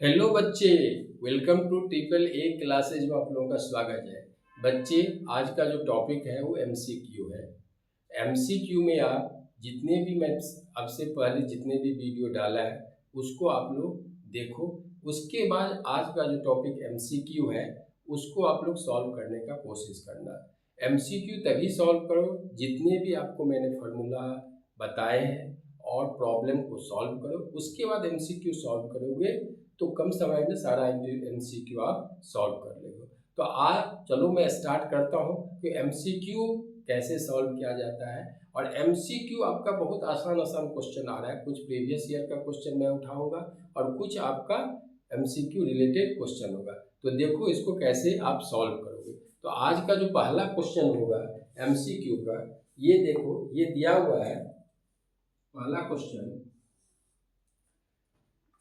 Hello बच्चे, welcome to triple A classes में आप लोगों का स्वागत है। बच्चे, आज का जो टॉपिक है वो एमसीक्यू है। एमसीक्यू में आप जितने भी मैं आपसे पहले जितने भी वीडियो डाला है उसको आप लोग देखो। उसके बाद आज का जो टॉपिक एमसीक्यू है उसको आप लोग सॉल्व करने का कोशिश करना। एमसीक्यू तभी सॉल्व करो जितने भी आपको मैंने फार्मूला बताए हैं और प्रॉब्लम को सॉल्व करो। उसके बाद एमसीक्यू सॉल्व करोगे तो कम समय में सारा एमसीक्यू आप सॉल्व कर लेंगे। तो आज चलो मैं स्टार्ट करता हूँ कि एमसीक्यू कैसे सॉल्व किया जाता है। और एमसीक्यू आपका बहुत आसान आसान क्वेश्चन आ रहा है। कुछ प्रीवियस ईयर का क्वेश्चन मैं उठाऊंगा और कुछ आपका एमसीक्यू रिलेटेड क्वेश्चन होगा। तो देखो इसको कैसे आप सॉल्व करोगे। तो आज का जो पहला क्वेश्चन होगा एमसीक्यू का, ये देखो ये दिया हुआ है। पहला question,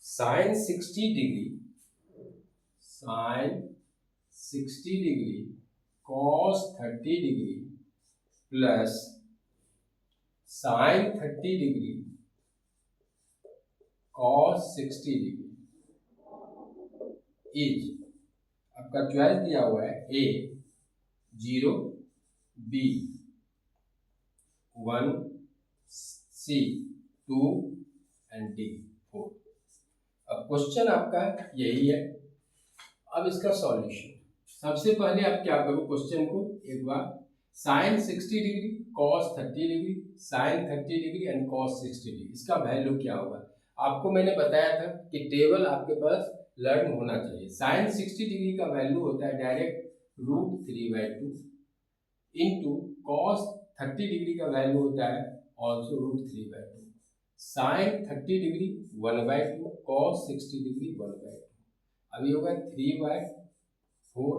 sine 60 degree, sine 60 degree cos 30 degree plus sine 30 degree cos 60 degree is, आपका चॉइस दिया हुआ है A 0, B 1, C 2 and D 4। अब क्वेश्चन आपका यही है। अब इसका सॉल्यूशन, सबसे पहले आप क्या करो, क्वेश्चन को एक बार sine 60 degree cos 30 degree, sine 30 degree and cos 60 degree, इसका वैल्यू क्या होगा। आपको मैंने बताया था कि टेबल आपके पास लर्न होना चाहिए। साइन 60 डिग्री का वैल्यू होता है डायरेक्ट √3/2 इंटू कॉस 30 डिग्री का वैल्यू होता है also √3/2। Sine 30 degree 1/2, cos 60 degree 1/2। अभी होगा 3/4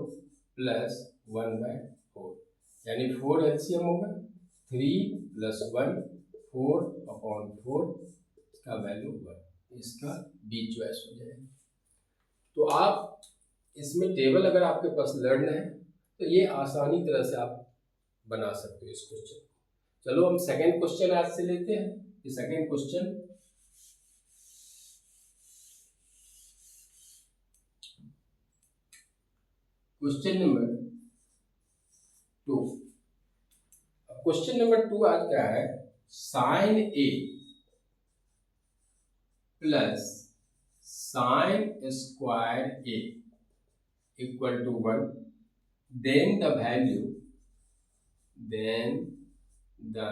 प्लस 1/4, यानी 4 एलसीएम होगा 3 + 1, 4/4, इसका वैल्यू 1, इसका बी चॉइस हो जाएगा। तो आप इसमें टेबल अगर आपके पास लर्न है तो ये आसानी तरह से आप बना सकते हो इस क्वेश्चन को। चलो हम सेकंड क्वेश्चन आज से लेते हैं। ये second question, question number 2। Question number 2 आज क्या है, sine A plus sine square A equal to 1, then the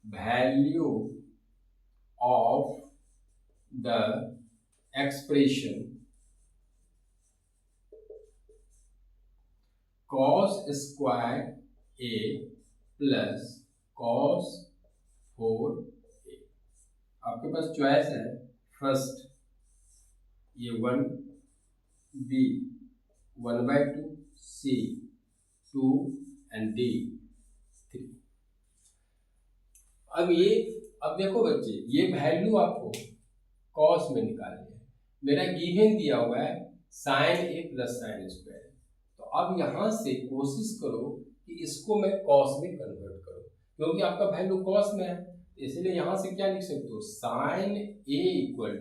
value of the expression cos square a plus cos 4a। आपके पास चॉइस है, फर्स्ट ये 1, बी 1/2, सी 2 एंड डी 3। अब देखो बच्चे, ये वैल्यू आपको कॉस में निकालनी है। मेरा गिवन दिया हुआ है sine A plus sine square. तो अब यहां से कोशिश करो कि इसको मैं कॉस में कन्वर्ट करो, क्योंकि आपका वैल्यू कॉस में है। इसलिए यहां से क्या लिख सकते हो, साइन ए इक्वल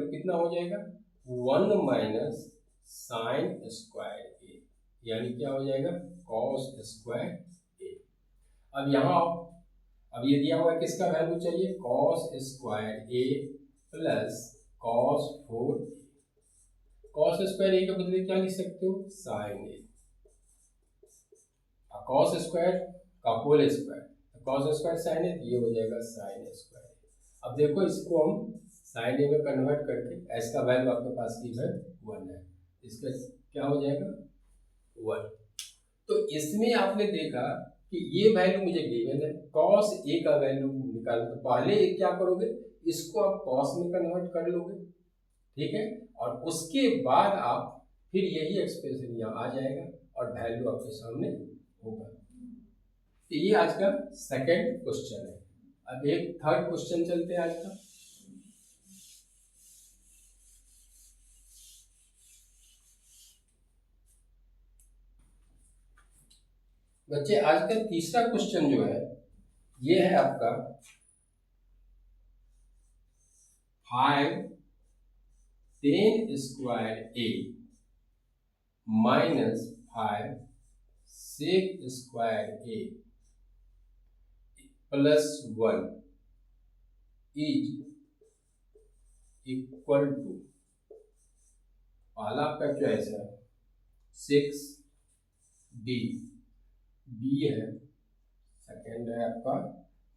टू कितना हो जाएगा, 1 - साइन स्क्वायर ए, यानी क्या हो जाएगा, कॉस स्क्वायर ए। अब यहाँ अब ये दिया हुआ है, किसका वैल्यू चाहिए, cos square A plus cos 4। Cos square A के बदले क्या लिख सकते हो, साइन ए। कॉस स्क्वायर का whole square, cos square sine A, ये हो जाएगा साइन स्क्वायर। अब देखो इसको हम साइन ए में कन्वर्ट करके, एस का वैल्यू आपके पास इधर 1 है, इसका क्या हो जाएगा 1। तो इसमें आपने देखा कि ये वैल्यू मुझे गिवन है, कॉस ए का वैल्यू निकालना। तो पहले क्या करोगे, इसको आप कॉस में कन्वर्ट कर लोगे, ठीक है, और उसके बाद आप फिर यही एक्सप्रेशन यहाँ आ जाएगा और वैल्यू आपके सामने होगा। तो ये आज का सेकंड क्वेश्चन है। अब एक थर्ड क्वेश्चन चलते हैं आज का। बच्चे, आज का तीसरा क्वेश्चन जो है ये है आपका 5 tan square A minus 5 sec square A plus 1 is equal to, पहला आपका चॉइस है 6 डी, बी है, सेकेंड है आपका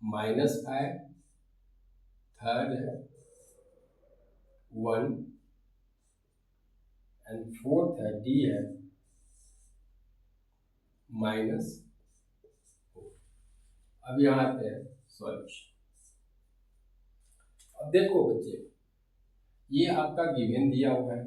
-5, थर्ड है 1 एंड फोर्थ है डी है -4। अब यहाँ आते हैं सॉल्यूशन। अब देखो बच्चे, ये आपका गिवन दिया हुआ है,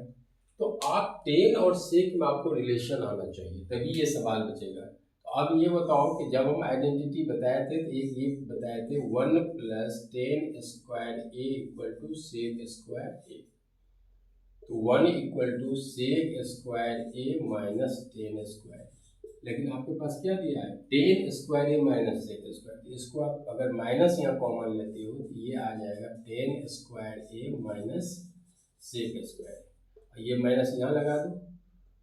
तो आप टेन और सेक में आपको रिलेशन आना चाहिए, तभी ये सवाल बचेगा। तो अब ये बताओ कि जब हम आइडेंटिटी बताए थे तो एक ये बताए थे 1 + 10 square A equal to sec square A, तो 1 = sec square A minus 10 square, लेकिन आपके पास क्या दिया है 10 square A minus sec square, इसको आप अगर माइनस यहाँ कॉमन लेते हो तो ये आ जाएगा 10 square A minus sec square, ये माइनस यहाँ लगा दो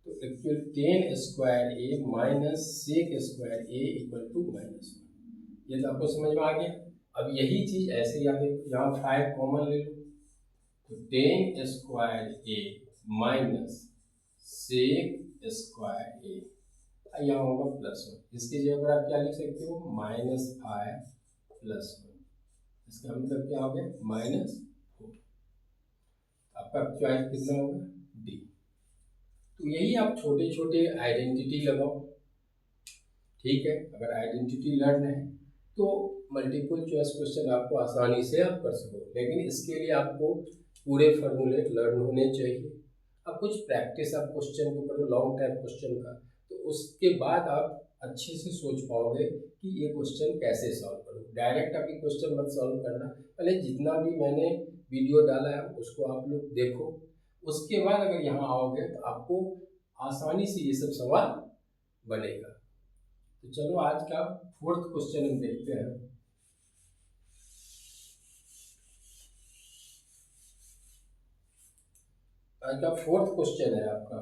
तो actual 10 square A minus sec square A equal to -1। ये तो आपको समझ में आ गया। अब यही चीज ऐसे यहाँ 5 कॉमन ले लो, तो 10 square A minus sec square ए, यहाँ होगा +1, इसकी जगह पर आप क्या लिख सकते हो -5 + 1, इसका मतलब क्या हो गया -4। आपका चॉइस कितना होगा डी। तो यही आप छोटे छोटे आइडेंटिटी लगाओ, ठीक है। अगर आइडेंटिटी लर्न है तो मल्टीपल चॉइस क्वेश्चन आपको आसानी से आप कर सको, लेकिन इसके लिए आपको पूरे फॉर्मूले लर्न होने चाहिए। अब कुछ प्रैक्टिस आप क्वेश्चन को करो, लॉन्ग टाइप क्वेश्चन का, तो उसके बाद आप अच्छे से सोच पाओगे कि ये क्वेश्चन कैसे सॉल्व करो। डायरेक्ट अभी क्वेश्चन मत सॉल्व करना, पहले जितना भी मैंने वीडियो डाला है उसको आप लोग देखो, उसके बाद अगर यहाँ आओगे तो आपको आसानी से ये सब सवाल बनेगा। तो चलो आज का 4th क्वेश्चन हम देखते हैं। आज का 4th क्वेश्चन है आपका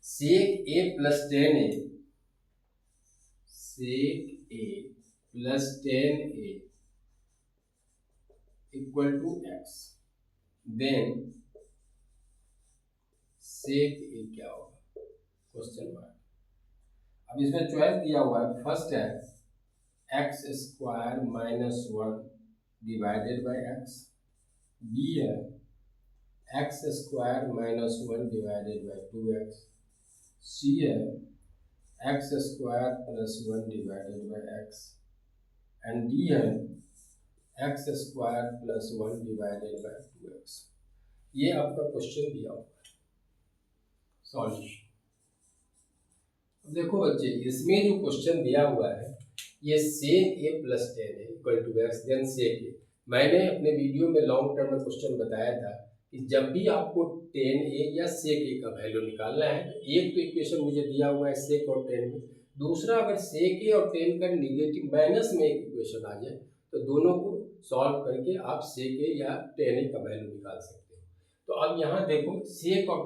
sec A + 10a, sec A + 10a equal to x, then sec A क्या होगा क्वेश्चन मार्क। अब इसमें चॉइस दिया हुआ है, फर्स्ट है x² - 1 divided by x, B है x² - 1 डिवाइडेड बाय 2x, सी है x² + 1 divided by x, and D है x² + 1 डिवाइडेड बाय 2x। ये आपका क्वेश्चन दिया हुआ है। सॉल्यूशन देखो बच्चे, इसमें जो क्वेश्चन दिया हुआ है ये सेक A + 10 equal to x, then sec ए। मैंने अपने वीडियो में लॉन्ग टर्म में क्वेश्चन बताया था कि जब भी आपको 10a या सेक ए का वैल्यू निकालना है, तो एक तो इक्वेशन मुझे दिया हुआ है सेक और 10 में, दूसरा अगर सेक ए और 10 का निगेटिव माइनस में एक इक्वेशन आ जाए तो दोनों को सॉल्व करके आप सेक ए या 10a का वैल्यू निकाल सकते हो। तो अब यहाँ देखो, सेक और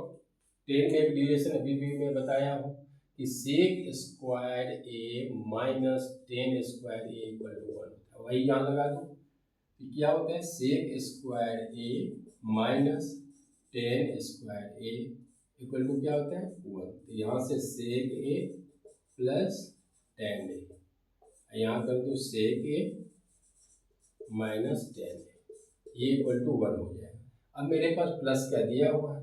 10 में एक रिलेशन अभी भी मैं बताया हूँ कि sec square A minus 10 square A equal to 1, वही यहाँ लगा दो। तो क्या होता है sec square A minus 10 square A equal to क्या होता है 1। तो यहाँ से सेक ए प्लस 10a, यहाँ कर दो सेक ए माइनस 10a, ये इक्वल टू 1 हो जाएगा। अब मेरे पास प्लस क्या दिया हुआ है,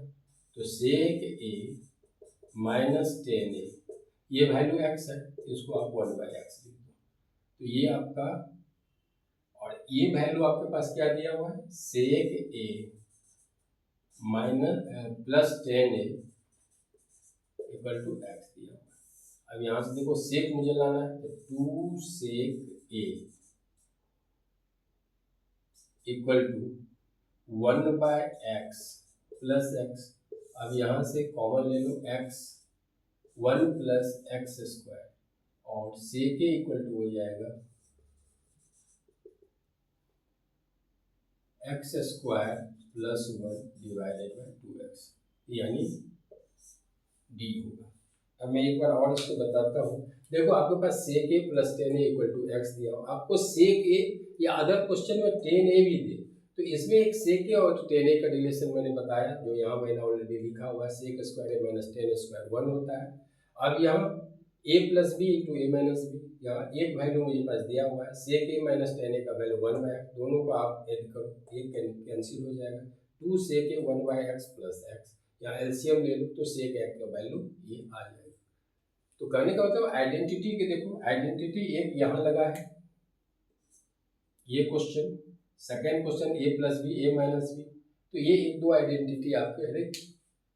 तो सेक ए माइनस 10a, ये वैल्यू x है, इसको आप 1/x लिख दो। तो ये आपका, और ये वैल्यू आपके पास क्या दिया हुआ है sec A minus plus 10a equal to x दिया हुआ है। अब यहाँ से देखो सेक मुझे लाना है, तो 2 sec A equal to 1/x plus x। अब यहाँ से कॉमन ले लो x, 1 + x², और सेक ए इक्वल टू हो जाएगा x square plus 1 divided by 2x यानी डी होगा। अब मैं एक बार और इसको बताता हूँ। देखो आपके पास sec A plus 10a equal to X दिया हो, आपको सेक ए या अदर क्वेश्चन में 10a भी दे तो इसमें एक सेक ए और 10a का रिलेशन मैंने बताया, जो यहाँ मैंने ऑलरेडी लिखा हुआ है, sec square A minus 10 square 1 होता है। अब यहाँ a plus B into A minus B, यहाँ एक वैल्यू मेरे पास दिया हुआ है, सेक ए माइनस 10a का वैल्यू 1 बाई एक्स, दोनों को आप ऐड करो, एक कैंसिल हो जाएगा, 2 sec A 1 by x plus x, यहाँ एलसीएम ले लो तो सेक एक्स का वैल्यू ये आ जाएगा। तो कहने का मतलब आइडेंटिटी के देखो, आइडेंटिटी एक यहाँ लगा है, ये क्वेश्चन, सेकेंड क्वेश्चन ए प्लस बी ए माइनस बी, तो ये एक दो आइडेंटिटी आपके हर एक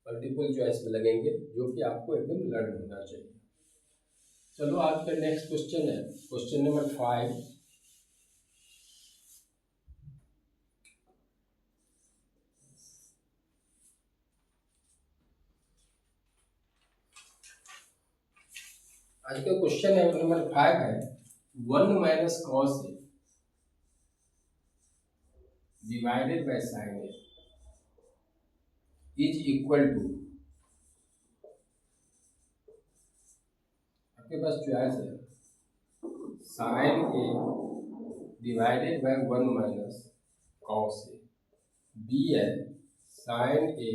मल्टीपल चॉइस में लगेंगे, जो कि आपको एकदम लर्न होना चाहिए। चलो आज का नेक्स्ट क्वेश्चन है क्वेश्चन नंबर 5। आज का क्वेश्चन है नंबर 5 है 1 minus cos A divided by sine A is equal to, आपके पास चॉइस है sine A divided by 1 minus cos A, B है sine A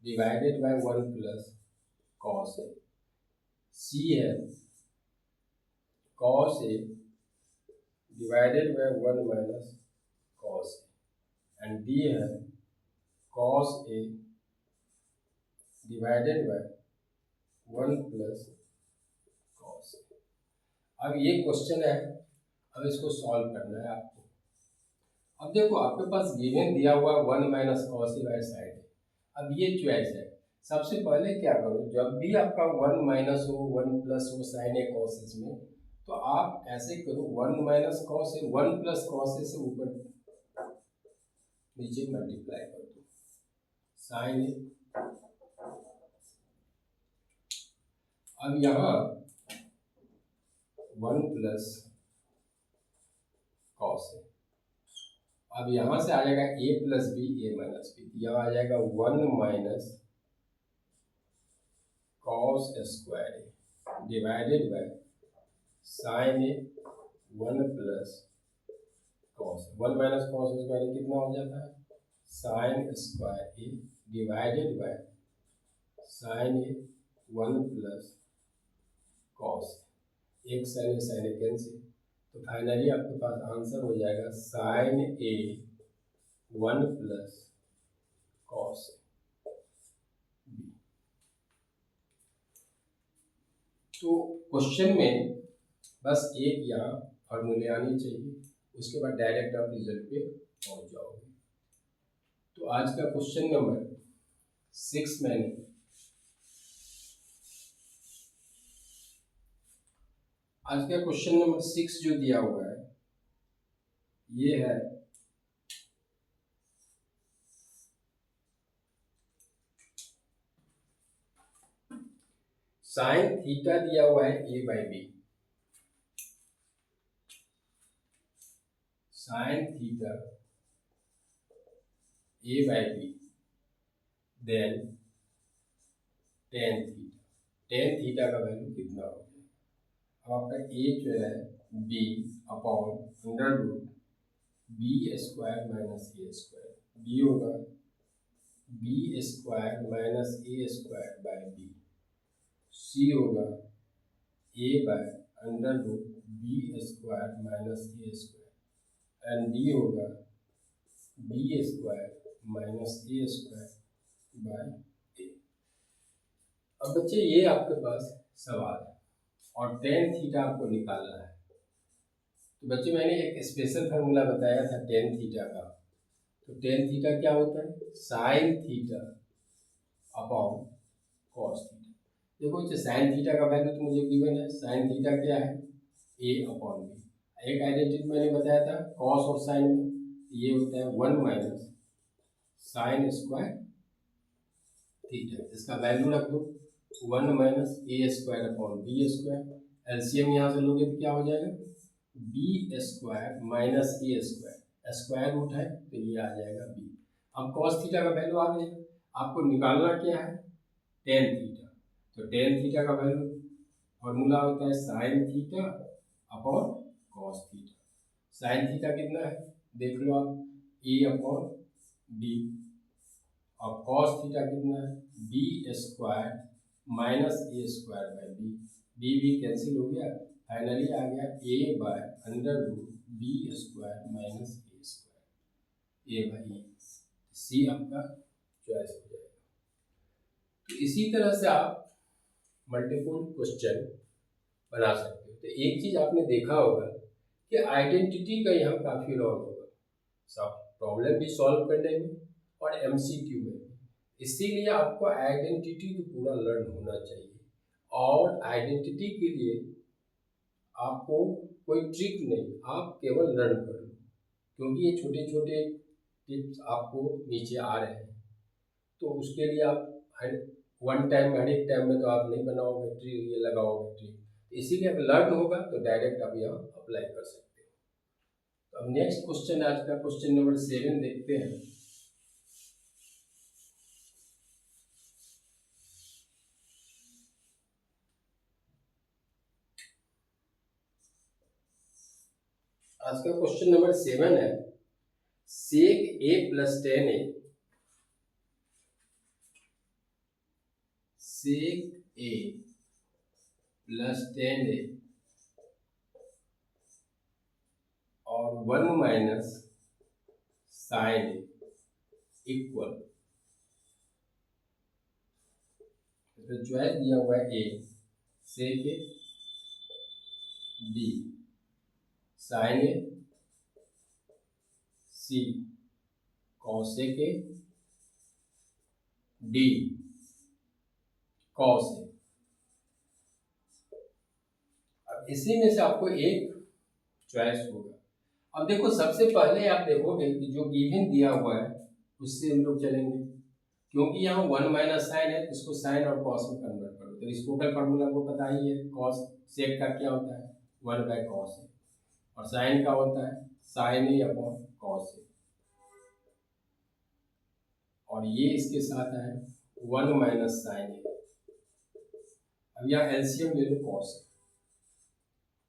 divided by 1 plus cos A, C है cos A divided by 1 minus cos A, and D है cos A divided by 1 plus cos a. अब ये question है, अब इसको solve करना है आपको। अब देखो आपके पास गिवन दिया हुआ 1 minus cos A by sine A, अब ये चॉइस है। सबसे पहले क्या करो, जब भी आपका 1 माइनस हो 1 प्लस हो साइन ए कॉस ए में, तो आप ऐसे करो 1 माइनस कॉस ए 1 प्लस कॉस ए से ऊपर नीचे मल्टीप्लाई कर दो साइन ए। अब यहाँ 1 प्लस कॉस ए, अब यहाँ से आ जाएगा a plus B A minus B, यहाँ आ जाएगा 1 minus cos square A divided by sine A 1 plus cos, 1 minus cos square कितना हो जाता है sine square A divided by sine A 1 plus cos, एक साइन ए कैंसिल, तो finally आपके पास आंसर हो जाएगा sine A 1 plus cos B. तो क्वेश्चन में बस एक यहाँ फॉर्मूले आनी चाहिए, उसके बाद डायरेक्ट आप रिजल्ट पे पहुंच जाओगे। तो आज का क्वेश्चन नंबर 6 मैंने आज का क्वेश्चन नंबर 6 जो दिया हुआ है ये है साइन थीटा दिया हुआ है a by B, sine theta a by B, then tan theta, tan theta का वैल्यू कितना हो गया, अब आपका a जो है b upon under root B square minus ए स्क्वायर, बी होगा B square minus A square by B, C होगा a by under root B square minus A square, and D होगा B square minus A square by A. अब बच्चे ये आपके पास सवाल है और टेन थीटा आपको निकालना है। तो बच्चे मैंने एक स्पेशल फार्मूला बताया था टेन थीटा का, तो टेन थीटा क्या होता है sine theta upon cos theta. देखो बच्चे साइन थीटा का वैल्यू तो मुझे गिवन है, साइन थीटा क्या है a अपॉन बी, एक आइडेंटिटी मैंने बताया था कॉस और साइन में, ये होता है 1 माइनस साइन स्क्वायर थीटा, इसका वैल्यू रख दो 1 माइनस ए square upon B square, LCM यहाँ से लोगे तो क्या हो जाएगा बी स्क्वायर माइनस ए स्क्वायर, स्क्वायर रूट है तो ये आ जाएगा बी। अब कॉस थीटा का वैल्यू आ गया, आपको निकालना क्या है, टेन थीटा। तो टेन थीटा का वैल्यू फॉर्मूला होता है sine theta upon cos theta. Sine theta कितना है देख लो आप, ए अपॉन बी, और कॉस थीटा कितना है b square minus A square by b. B cancel हो गया, फाइनली आ गया a by under root B square minus A square a by a. C आपका चॉइस हो जाएगा। तो इसी तरह से आप मल्टीपल क्वेश्चन बना सकते हो। तो एक चीज आपने देखा होगा कि आइडेंटिटी का यहाँ काफी रोल होगा, सब प्रॉब्लम भी सॉल्व करने में और एमसीक्यू में भी। इसीलिए आपको आइडेंटिटी तो पूरा लर्न होना चाहिए, और आइडेंटिटी के लिए आपको कोई ट्रिक नहीं, आप केवल लर्न कर लो, क्योंकि ये छोटे छोटे टिप्स आपको नीचे आ रहे हैं। तो उसके लिए आप वन टाइम हर एक टाइम में तो आप नहीं बनाओगे ट्रिक, ये लगाओगे ट्रिक। इसीलिए अगर लर्न होगा तो डायरेक्ट आप यहाँ अप्लाई कर सकते हो। तो अब नेक्स्ट क्वेश्चन, आज का क्वेश्चन नंबर 7 देखते हैं। आज का क्वेश्चन नंबर 7 है, sec A plus 10a, sec A plus 10a और 1 माइनस साइन ए इक्वल, तो चॉइस दिया हुआ है A sec a, B sine a, C cosec a, D cos a. अब इसी में से आपको एक चॉइस होगा। अब देखो सबसे पहले आप देखोगे कि जो गिवन दिया हुआ है उससे हम लोग चलेंगे, क्योंकि यहाँ 1 माइनस साइन है, इसको साइन और कॉस में कन्वर्ट करो। तो इस टोटल फार्मूला को पता ही है, कॉस सेक का क्या होता है 1 बाय कॉस है, और साइन का होता है sine A upon cos A, और ये इसके साथ है 1 माइनस साइन ए। अब यहाँ एलसीएम ले लो cos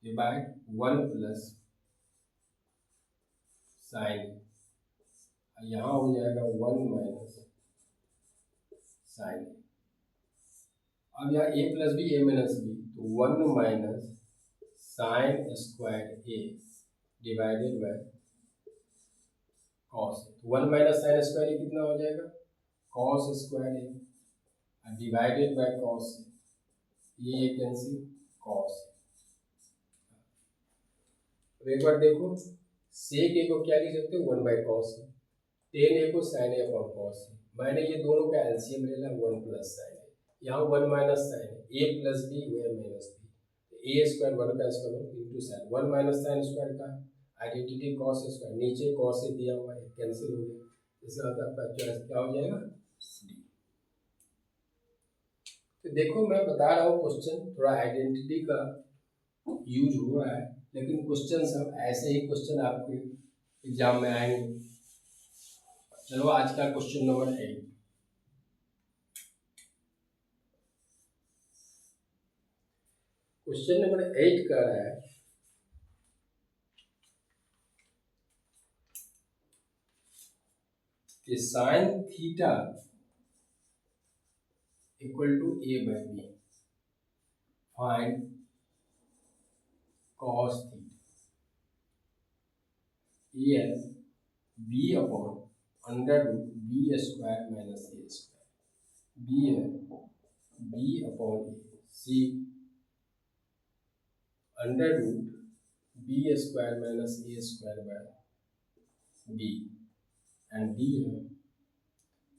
A by 1 plus sine, यहाँ हो जाएगा 1 माइनस साइन। अब यहाँ a plus B A minus b, तो 1 minus sine square A divided by cos. 1 minus sine square a कितना हो जाएगा cos square A divided by cos, ये कैंसिल कॉस। अब एक बार देखो, सेक ए को क्या लिख सकते हो 1 बाय कॉस, 10 ए को साइन ए अपॉन कॉस। मैंने ये दोनों का एलसीएम ले लिया 1 प्लस साइन ए, यहाँ 1 minus sine A plus B A minus B, a square 1 का square into sine, 1 minus sine square का आइडेंटिटी कॉस स्क्वायर, नीचे कॉस ए दिया हुआ है कैंसिल हो गया, इसका मतलब आपका चॉइस क्या हो जाएगा डी। तो देखो मैं बता रहा हूँ क्वेश्चन थोड़ा आइडेंटिटी का यूज हो रहा है, लेकिन क्वेश्चन सब ऐसे ही क्वेश्चन आपके एग्जाम में आएंगे। चलो आज का क्वेश्चन नंबर 8, क्वेश्चन नंबर 8 कह रहा है कि sine theta equal to a by b, find cos theta, A L b upon under root B square minus A square, B है b upon a, C under root B square minus A square by b, and D है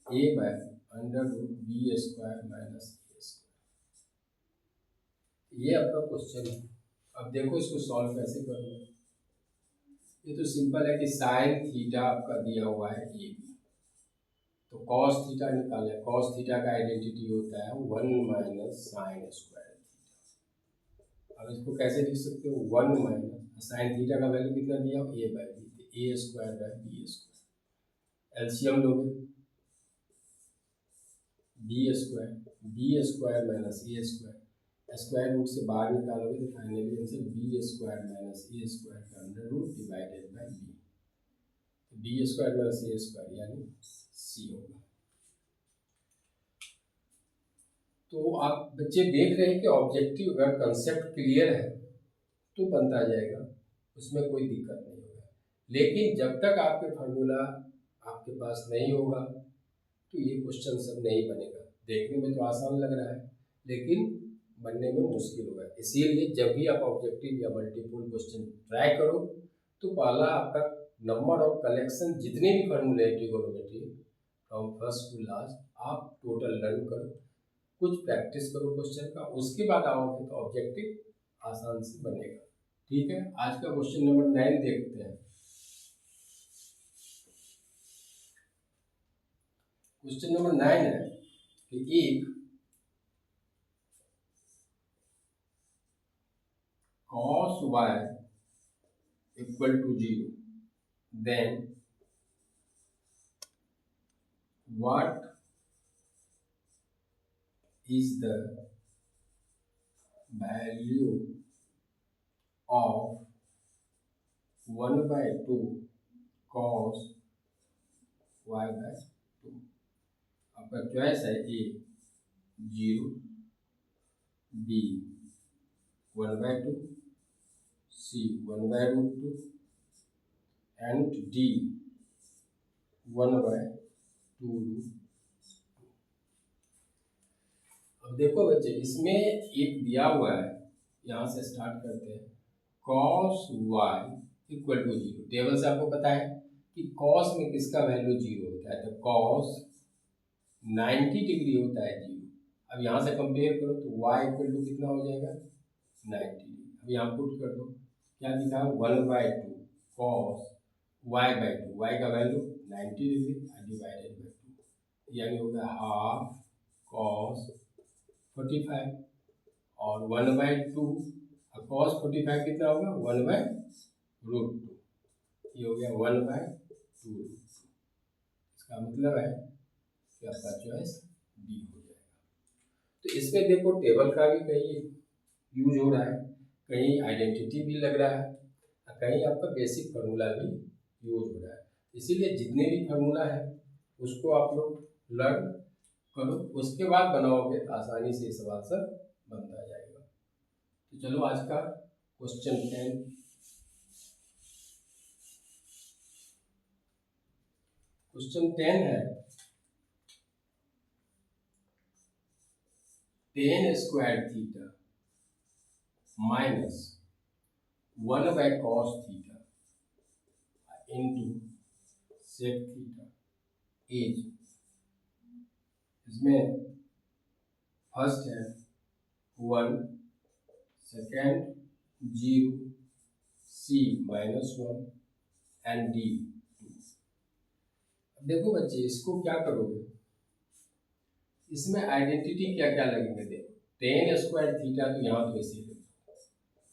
a by under root B square minus A square. ये आपका question है। अब देखो इसको solve कैसे करोगे। ये तो सिंपल है कि साइन थीटा आपका दिया हुआ है ए बी, तो कॉस थीटा निकाले, कॉस थीटा का आइडेंटिटी होता है 1 माइनस साइन स्क्वायर थीटा। अब इसको कैसे लिख सकते हो 1 माइनस साइन थीटा का वैल्यू कितना दिया a by b, a square by b square. LCM लोगे बी स्क्वायर माइनस ए स्क्वायर, स्क्वायर रूट से बाहर निकालोगे तो finally answer b square minus ए स्क्वायर का under root divided by b square minus A square यानी C होगा। तो आप बच्चे देख रहे हैं कि ऑब्जेक्टिव अगर कंसेप्ट क्लियर है तो बनता जाएगा, उसमें कोई दिक्कत नहीं होगा। लेकिन जब तक आपके फार्मूला आपके पास नहीं होगा तो ये क्वेश्चन सब नहीं बनेगा। देखने में तो आसान लग रहा है लेकिन बनने में मुश्किल होगा। इसीलिए जब भी आप ऑब्जेक्टिव या मल्टीपल क्वेश्चन ट्राई करो तो पहला आपका नंबर ऑफ कलेक्शन जितने भी फार्मूले हैं trigonometry from first to last आप टोटल लर्न करो, कुछ प्रैक्टिस करो क्वेश्चन का, उसके बाद आओगे तो ऑब्जेक्टिव आसान से बनेगा। ठीक है, आज का क्वेश्चन नंबर 9 देखते हैं। क्वेश्चन नंबर 9 है कि एक cos y equal to 0, then what is the value of 1/2 cos y by 2? आपका चॉइस है A 0, B 1/2, C 1/√2 and D 1/2√2। अब देखो बच्चे, इसमें एक दिया हुआ है, यहाँ से स्टार्ट करते हैं। cos y equal to 0, table से आपको पता है कि cos में किसका वैल्यू 0 होता है, तो cos 90 डिग्री होता है 0। अब यहाँ से कंपेयर करो तो y इक्वल टू कितना हो जाएगा 90 डिग्री। अब यहाँ पुट कर दो, क्या दिखा 1/2 cos y/2, y का वैल्यू 90 डिग्री डिवाइडेड बाई 2 यानी होगा हाफ cos 45 और 1/2 cos 45 कितना होगा 1/√2, ये हो गया 1/2। इसका मतलब है कि आपका चॉइस डी हो जाएगा। तो इसमें देखो टेबल का भी कहीं यूज हो रहा है, कहीं आइडेंटिटी भी लग रहा है, कहीं आपका बेसिक फार्मूला भी यूज हो रहा है। इसीलिए जितने भी फार्मूला है उसको आप लोग लर्न करो, उसके बाद बनाओगे तो आसानी से सवाल सब बनता जाएगा। तो चलो आज का क्वेश्चन 10। क्वेश्चन 10 है tan square theta minus 1/cos theta into sec theta is, इसमें फर्स्ट है 1, सेकेंड 0, सी -1 एंड डी 2। देखो बच्चे, इसको क्या करोगे, इसमें आइडेंटिटी क्या क्या लगेंगे। देखो tan स्क्वायर थीटा तो यहाँ तो ऐसे ही,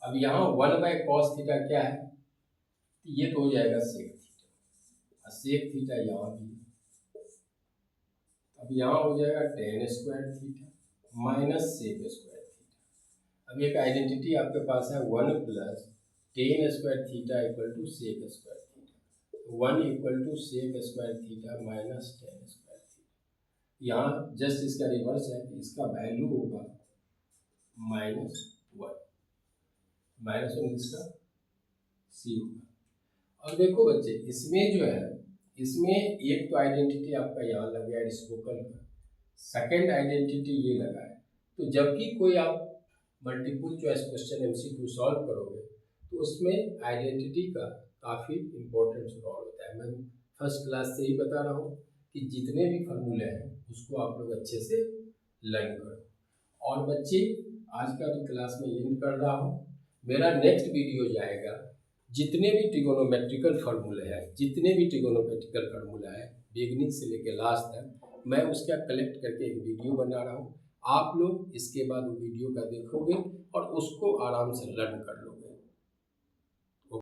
अब यहाँ 1/cos थीटा क्या है, तो ये तो हो जाएगा sec थीटा, और sec थीटा यहाँ भी, अब यहाँ हो जाएगा tan square theta minus sec square theta. अब एक आइडेंटिटी आपके पास है 1 plus tan square theta equal to sec square theta, 1 equal to sec square theta minus tan square theta. यहाँ जस्ट इसका रिवर्स है, इसका वैल्यू होगा -1, -1 इसका सी होगा। और देखो बच्चे, इसमें जो है, इसमें एक तो आइडेंटिटी आपका यहाँ लग गया रिसिप्रोकल का, सेकेंड आइडेंटिटी ये लगा है। तो जब भी कोई आप multiple choice question MCQ solve करोगे तो उसमें आइडेंटिटी का काफ़ी इम्पोर्टेंट रोल होता है। मैं फर्स्ट क्लास से ही बता रहा हूँ कि जितने भी फार्मूले हैं उसको आप लोग अच्छे से लर्न करो। और बच्चे, आज का तो क्लास में एंड कर रहा हूँ, मेरा नेक्स्ट वीडियो जाएगा जितने भी ट्रिगोनोमेट्रिकल फार्मूले हैं, जितने भी ट्रिगोनोमेट्रिकल फार्मूला है बिगनिंग से लेकर लास्ट तक, मैं उसका कलेक्ट करके एक वीडियो बना रहा हूँ। आप लोग इसके बाद वो वीडियो का देखोगे और उसको आराम से लर्न कर लोगे।